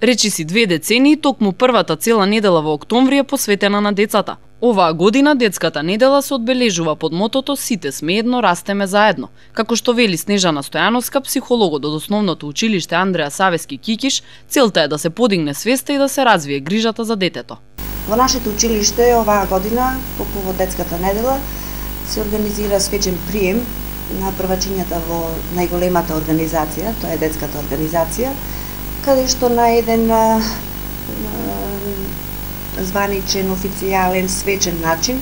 Речиси 2 децении, токму првата цела недела во октомври е посветена на децата. Оваа година детската недела се одбележува под мотото "Сите сме едно, растеме заедно". Како што вели Снежана Стојановска, психологот од основното училиште Андреа Савески Кикиш, целта е да се подигне свеста и да се развие грижата за детето. Во нашето училиште оваа година, по повод детската недела, се организира свечен прием на првачињата во најголемата организација, тоа е детската организација, каде што на еден званичен, официјален, свечен начин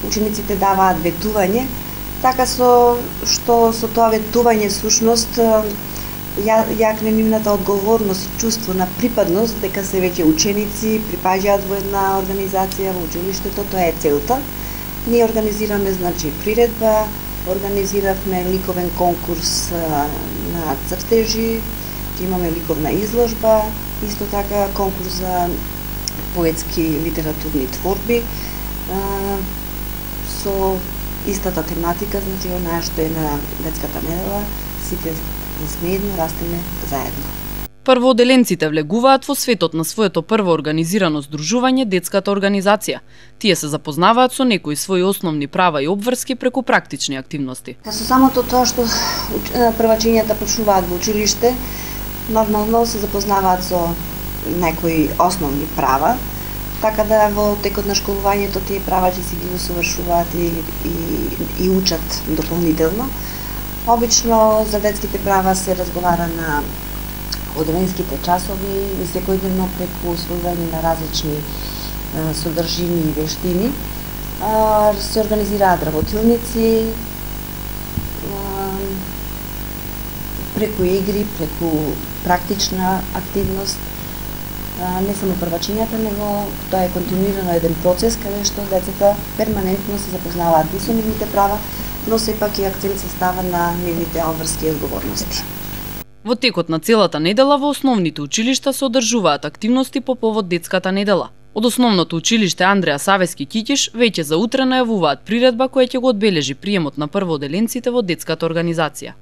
учениците даваат ветување, така што со тоа ветување сушност јакне нивната одговорност и чувство на припадност дека се веќе ученици, припаѓаат во една организација во училиштето, тоа е целта. Ние организираме приредба, организиравме ликовен конкурс на цртежи, имаме ликовна изложба, исто така конкурс за поетски литературни творби со истата тематика, онаа што е на детската недела, сите сме едно, растеме заедно. Првооделенците влегуваат во светот на своето прво организирано здружување детската организација. Тие се запознаваат со некои своји основни права и обврски преку практични активности. Со самото тоа што првачињата почнуваат во училиште, нормално се запознаваат со некои основни права, така да во текот на школувањето тие права ќе си ги усовршуваат и учат дополнително. Обично за детските права се разговара на одделенските часови и секојдневно преку усвојување на различни содржини и вештини. Се организираат работилници преку игри, преку практична активност. Не само првачињата, него тоа е континуирано еден процес каде што децата перманентно се запознаваат и со нивните права, но сепак и акцент се става на нивните обврски и одговорности. Во текот на целата недела во основните училишта се одржуваат активности по повод детската недела. Од основното училиште Андреа Савески Кикиш веќе за утре најавуваат приредба која ќе го одбележи приемот на првооделенците во детската организација.